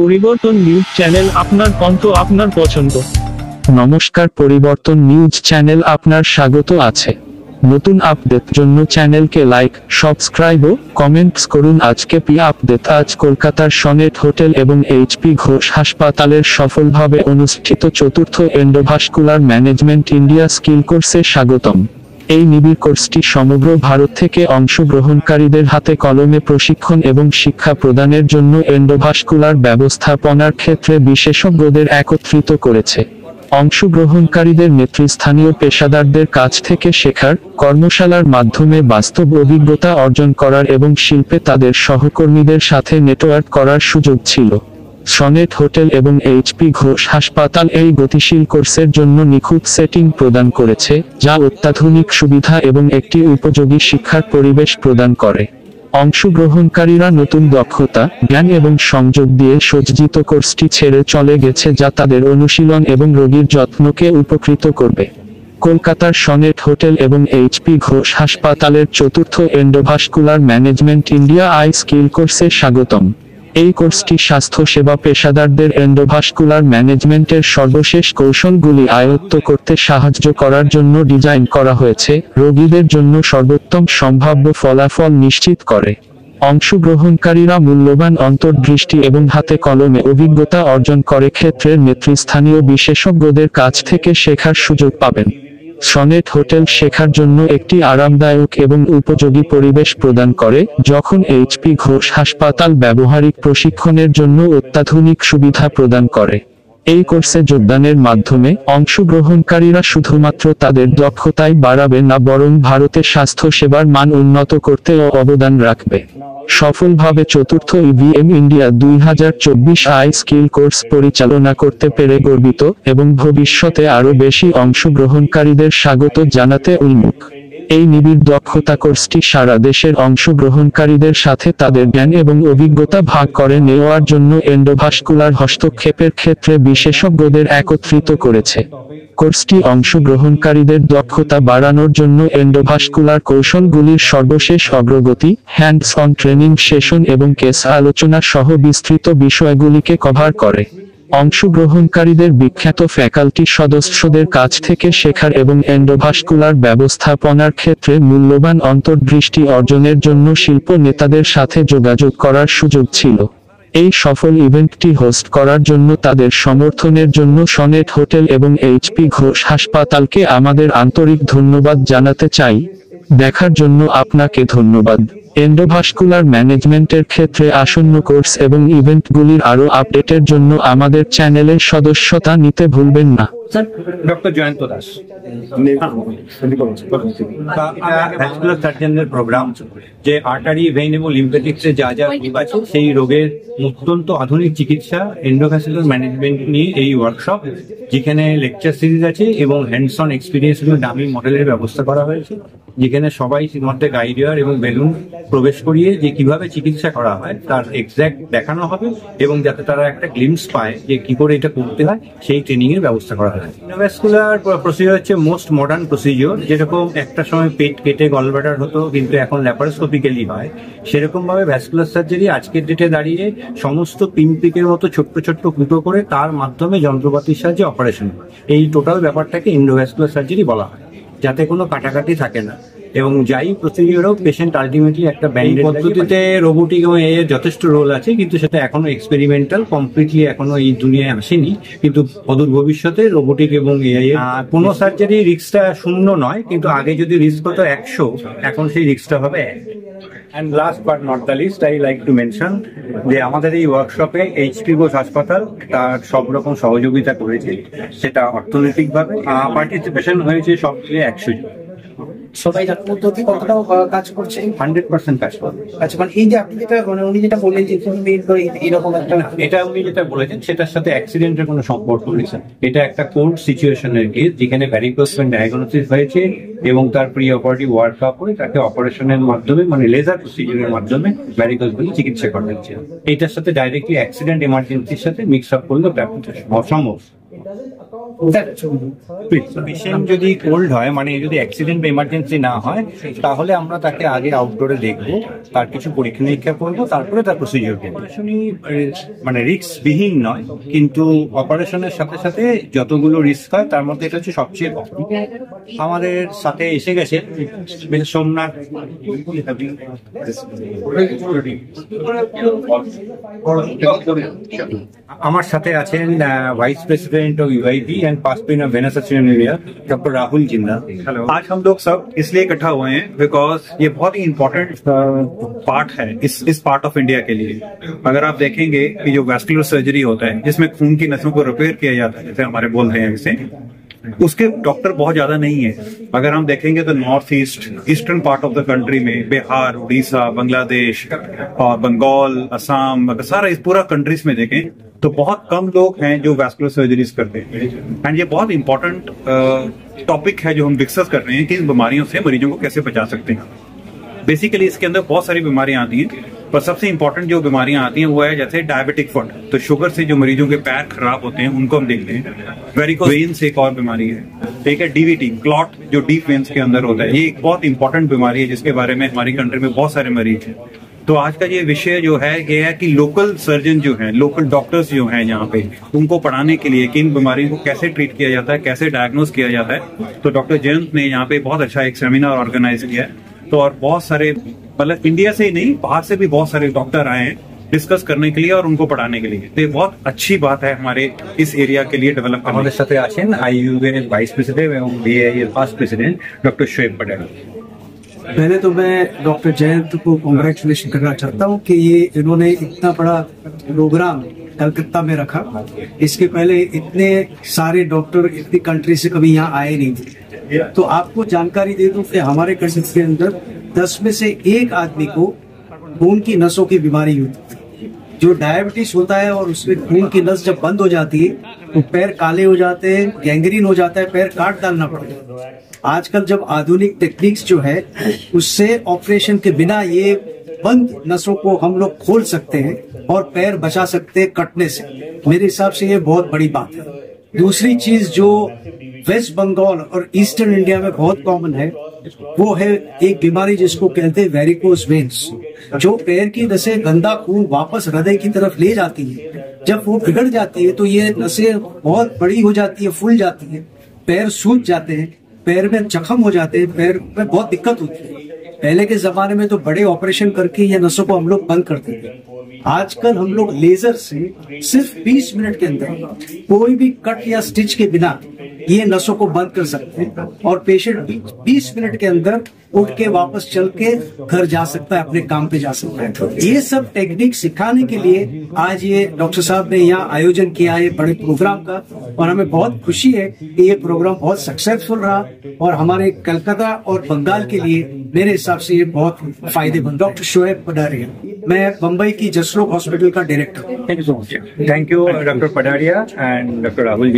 পরিবর্তন news channel, আপনার কণ্ঠ, আপনার পছন্দ। নমস্কার, পরিবর্তন নিউজ চ্যানেল আপনার স্বাগত আছে। নতুন আপডেট জন্য চ্যানেলকে লাইক, সাবস্ক্রাইব ও কমেন্টস করুন। আজকে পি আপডেট। আজ কলকাতার সনেট হোটেল এবং এইচপি ঘোষ হাসপাতালের সফলভাবে অনুষ্ঠিত চতুর্থ এন্ডোভাস্কুলার ম্যানেজমেন্ট ইন্ডিয়া স্কিল কোর্সে স্বাগতম। এই নিবিড় কোর্সটি সমগ্র ভারত থেকে অংশগ্রহণকারীদের হাতে কলমে প্রশিক্ষণ এবং শিক্ষা প্রদানের জন্য এন্ডোভাস্কুলার ব্যবস্থাপনার ক্ষেত্রে বিশেষজ্ঞদের একত্রিত করেছে। অংশগ্রহণকারীদের নেতৃস্থানীয় পেশাদারদের কাছ থেকে শেখার, কর্মশালার মাধ্যমে বাস্তব অভিজ্ঞতা অর্জন করার এবং শিল্পে তাদের সহকর্মীদের সাথে নেটওয়ার্ক করার সুযোগ ছিল। সনেট হোটেল এবং এইচপি ঘোষ হাসপাতাল এই গতিশীল কোর্সের জন্য নিখুঁত সেটিং প্রদান করেছে, যা অত্যাধুনিক সুবিধা এবং একটি উপযোগী শিক্ষার পরিবেশ প্রদান করে। অংশগ্রহণকারীরা নতুন দক্ষতা, জ্ঞান এবং সংযোগ দিয়ে সজ্জিত কোর্সটি ছেড়ে চলে গেছে, যা তাদের অনুশীলন এবং রোগীর যত্নকে উপকৃত করবে। কলকাতার সনেট হোটেল এবং এইচপি ঘোষ হাসপাতালের চতুর্থ endovascular management India I skill কোর্সে স্বাগতম। এই কোর্সটি স্বাস্থ্যসেবা পেশাদারদের এন্ডোভাস্কুলার ম্যানেজমেন্টের সর্বশেষ কৌশলগুলি আয়ত্ত করতে সাহায্য করার জন্য ডিজাইন করা হয়েছে, রোগীদের জন্য সর্বোত্তম সম্ভাব্য ফলাফল নিশ্চিত করে। অংশগ্রহণকারীরা মূল্যবান অন্তর্দৃষ্টি এবং হাতে কলমে অভিজ্ঞতা অর্জন করে ক্ষেত্রের নেতৃস্থানীয় বিশেষজ্ঞদের কাছ থেকে শেখার সুযোগ পাবেন। সনেট হোটেল শেখার জন্য একটি আরামদায়ক এবং উপযোগী পরিবেশ প্রদান করে, যখন এইচপি ঘোষ হাসপাতাল ব্যবহারিক প্রশিক্ষণের জন্য অত্যাধুনিক সুবিধা প্রদান করে। এই কোর্সে যোগদানের মাধ্যমে অংশগ্রহণকারীরা শুধুমাত্র তাদের দক্ষতাই বাড়াবে না, বরং ভারতের স্বাস্থ্যসেবার মান উন্নত করতেও অবদান রাখবে। সফলভাবে চতুর্থ EVM India 2024 I skill course পরিচালনা করতে পেরে গর্বিত এবং ভবিষ্যতে আরও বেশি অংশগ্রহণকারীদের স্বাগত জানাতে উন্মুখ। এই নিবিড় দক্ষতা কোর্সটি সারা দেশের অংশগ্রহণকারীদের সাথে তাদের জ্ঞান এবং অভিজ্ঞতা ভাগ করে নেওয়ার জন্য এন্ডোভাস্কুলার হস্তক্ষেপের ক্ষেত্রে বিশেষজ্ঞদের একত্রিত করেছে। কোর্সটি অংশগ্রহণকারীদের দক্ষতা বাড়ানোর জন্য এন্ডোভাস্কুলার কৌশলগুলির সর্বশেষ অগ্রগতি, হ্যান্ডস অন ট্রেনিং সেশন এবং কেস আলোচনা সহ বিস্তৃত বিষয়গুলিকে কভার করে। অংশগ্রহণকারীদের বিখ্যাত ফ্যাকাল্টি সদস্যদের কাছ থেকে শেখার এবং এন্ডোভাস্কুলার ব্যবস্থাপনার ক্ষেত্রে মূল্যবান অন্তর্দৃষ্টি অর্জনের জন্য শিল্প নেতাদের সাথে যোগাযোগ করার সুযোগ ছিল। এই সফল ইভেন্টটি হোস্ট করার জন্য তাদের সমর্থনের জন্য সনেট হোটেল এবং এইচপি ঘোষ হাসপাতালকে আমাদের আন্তরিক ধন্যবাদ জানাতে চাই। দেখার জন্য আপনাকে ধন্যবাদ। এন্ডোভাস্কুলার ম্যানেজমেন্টের ক্ষেত্রে আসন্ন কোর্স এবং ইভেন্টগুলির আরও আপডেটের জন্য আমাদের চ্যানেলের সদস্যতা নিতে ভুলবেন না। ডক্টর জয়ন্ত দাস, ভ্যাসকুলার সার্জনদের প্রোগ্রাম, যে আর্টারি, ভেইন এবং লিম্ফ্যাটিক্সে যা যা রোগ আছে সেই রোগের অত্যন্ত আধুনিক চিকিৎসা এন্ডোভাস্কুলার ম্যানেজমেন্ট নিয়ে এই ওয়ার্কশপ, যেখানে লেকচার সিরিজ আছে এবং হ্যান্ডস অন এক্সপিরিয়েন্স এবং ডামি মডেলের ব্যবস্থা করা হয়েছে, যেখানে সবাই মধ্যে গাইডিয়ার এবং বেলুন প্রবেশ করিয়ে যে কিভাবে চিকিৎসা করা হয় তার এক্সাক্ট দেখানো হবে এবং যাতে তারা একটা গ্লিমস পায় যে কি করে এটা করতে হয়, সেই ট্রেনিং এর ব্যবস্থা করা হয়। এন্ডোভাস্কুলার প্রসিডিওর হচ্ছে মোস্ট মডার্ন প্রসিডিওর। যেরকম একটা সময় পেট কেটে গলব্লাডার হতো কিন্তু এখন ল্যাপারোস্কোপিক্যালি হয়, সেরকম ভাবে ভ্যাসকুলার সার্জারি আজকের ডেটে দাঁড়িয়ে সমস্ত পিনপিকের মতো ছোট্ট ছোট্ট ফুটো করে তার মাধ্যমে যন্ত্রপাতির সাহায্যে অপারেশন হয়। এই টোটাল ব্যাপারটাকে এন্ডোভাস্কুলার সার্জারি বলা হয়, যাতে কোনো কাটাকাটি থাকে না। এবং যাই প্রসিডিওর হোক, পেশেন্ট আলটিমেটলি একটা ব্যান্ডেজ। পদ্ধতিতে রোবোটিক এবং এ এর যথেষ্ট রোল আছে, কিন্তু সেটা এখনো এক্সপেরিমেন্টাল, কমপ্লিটলি এখনো এই দুনিয়ায় আসেনি। কিন্তু অদূর ভবিষ্যতে রোবোটিক এবং এআই এর কোনো সার্জারি রিস্কটা শূন্য নয়, কিন্তু আগে যদি রিস্ক হতো 100, এখন সেই রিস্কটা হবে 1। And last but not the least, I like to mention যে আমাদের এই ওয়ার্কশপে এইচপি ঘোষ হাসপাতাল তার সব রকম সহযোগিতা করেছে, সেটা অর্থনৈতিকভাবে। পার্টিসিপেশন হয়েছে সব মিলিয়ে 100 জন। সবাই পদ্ধতি কতটাও কাজ করছে, 100% কাজ করবে। আচ্ছা, মানে এই যে আপনি যেটা উনি যেটা বললেন যে এরকম একটা, এটা উনি যেটা বলেছেন সেটার সাথে অ্যাক্সিডেন্টের কোনো সম্পর্ক নেই। এটা একটা কোর্ট সিচুয়েশনের কেস, যেখানে ভ্যারিকোজ ভেইন ডায়াগনোসিস হয়েছে এবং তার প্রি অপারেটিভ ওয়ার্ক আপ করে তাকে অপারেশনের মাধ্যমে, মানে লেজার প্রসিডিউরের মাধ্যমে ভ্যারিকোজ ভেইন চিকিৎসা করা হচ্ছে। এটার সাথে ডাইরেক্টলি অ্যাক্সিডেন্ট এমার্জেন্সির সাথে মিক্স আপ করলে অসম্ভব। পেশেন্ট যদি কোল্ড হয় মানে যদি অ্যাক্সিডেন্ট বা এমার্জেন্সি না হয় তাহলে আমরা তাকে আগে আউটডোরে দেখবো, তার কিছু পরীক্ষা নিরীক্ষা করবো, তারপরে তার প্রসিডিওর করবো। মানে রিস্ক বিহীন নয়, কিন্তু অপারেশনের সাথে সাথে যতগুলো রিস্ক হয় তার মধ্যে এটা হচ্ছে সবচেয়ে কম। আমাদের সাথে এসে গেছে সোমনাথ আমার সাথে আছেন vice president of UIB and past pen of venous area doctor Rahul Zinda. Hello, आज हम लोग सब इसलिए इकट्ठा हुए हैं बिकॉज ये बहुत ही इम्पोर्टेंट पार्ट है इस पार्ट ऑफ इंडिया के लिए। अगर आप देखेंगे कि जो वैस्कुलर सर्जरी होता है जिसमें खून की नसों को रिपेयर किया जाता है, जैसे हमारे बोलते हैं इसे, उसके डॉक्टर बहुत ज्यादा नहीं है। अगर हम देखेंगे तो north eastern part of the country में बिहार, उड़ीसा, बांग्लादेश और बंगाल, असम, सारा इस पूरा कंट्रीज में देखें तो बहुत कम लोग हैं जो वैस्कुलर सर्जरीज करते हैं। एंड ये बहुत इंपॉर्टेंट टॉपिक है जो हम डिस्कस कर रहे हैं कि इन बीमारियों से मरीजों को कैसे बचा सकते हैं। बेसिकली इसके अंदर बहुत सारी बीमारियां आती हैं, पर सबसे इंपॉर्टेंट जो बीमारियां आती हैं वो है जैसे डायबिटिक फुट, तो शुगर से जो मरीजों के पैर खराब होते हैं उनको हम देखते हैं। वेरिकोस वेन्स एक और बीमारी है, ठीक है। डीवीटी क्लॉट जो डीप वेन्स के अंदर होता है, ये एक बहुत इंपॉर्टेंट बीमारी है जिसके बारे में हमारी कंट्री में बहुत सारे मरीज हैं। तो आज का ये विषय जो है ये है कि लोकल सर्जन जो हैं, लोकल डॉक्टर्स जो हैं यहाँ पे, उनको पढ़ाने के लिए कि इन बीमारियों को कैसे ट्रीट किया जाता है, कैसे डायग्नोस किया जाता है। तो डॉक्टर जयंत ने यहाँ पे बहुत अच्छा एक सेमिनार ऑर्गेनाइज किया है। तो और बहुत सारे मतलब इंडिया से ही नहीं बाहर से भी बहुत सारे डॉक्टर आए हैं डिस्कस करने के लिए और उनको पढ़ाने के लिए। तो ये बहुत अच्छी बात है हमारे इस एरिया के लिए डेवलप करने। हमारे साथ आছেন आईयूए वाइस प्रेसिडेंट এবং BIA past president doctor Shoaib Patel. पहले तो मैं डॉक्टर जयंत को कॉन्ग्रेचुलेशन करना चाहता हूँ कि ये इन्होंने इतना बड़ा प्रोग्राम कलकत्ता में रखा। इसके पहले इतने सारे डॉक्टर इतनी कंट्री से कभी यहाँ आए नहीं थे। तो आपको जानकारी दे दूं कि हमारे कंट्री के अंदर 10 में से 1 आदमी को खून की नसों की बीमारी होती है। जो डायबिटीज होता है और उसमें खून की नस जब बंद हो जाती है तो पैर काले हो जाते हैं, गैंग्रीन हो जाता है, पैर काट डालना पड़ता है। आजकल जब आधुनिक टेक्निक्स जो है उससे ऑपरेशन के बिना ये बंद नसों को हम लोग खोल सकते हैं और पैर बचा सकते हैं कटने से। मेरे हिसाब से ये बहुत बड़ी बात है। दूसरी चीज जो वेस्ट बंगाल और ईस्टर्न इंडिया में बहुत कॉमन है वो है एक बीमारी जिसको कहते हैं वेरिकोस वेन्स। जो पैर की नसें गंदा खून वापस हृदय की तरफ ले जाती है, जब वो बिगड़ जाती है तो ये नसें बहुत बड़ी हो जाती है, फूल जाती है, पैर सूज जाते हैं, पैर में जख्म हो जाते हैं, पैर में बहुत दिक्कत होती है। पहले के जमाने में तो बड़े ऑपरेशन करके ये नसों को हम लोग बंद करते थे। आजकल हम लोग लेजर से सिर्फ 20 मिनट के अंदर कोई भी कट या स्टिच के बिना ये नसों को बंद कर सकते हैं और पेशेंट 20 मिनट के अंदर उठ के वापस चल के घर जा सकता है, अपने काम पे जा सकता है। ये सब टेक्निक सिखाने के लिए आज ये डॉक्टर साहब ने यहाँ आयोजन किया है बड़े प्रोग्राम का, और हमें बहुत खुशी है कि ये प्रोग्राम बहुत सक्सेसफुल रहा और हमारे कलकत्ता और बंगाल के लिए मेरे हिसाब से ये बहुत फायदेमंद। डॉक्टर शोएब पडारिया, मैं बम्बई की जसलोक हॉस्पिटल का डायरेक्टर हूँ। Thank you so much. Thank you doctor Padaria and doctor Rahul ji.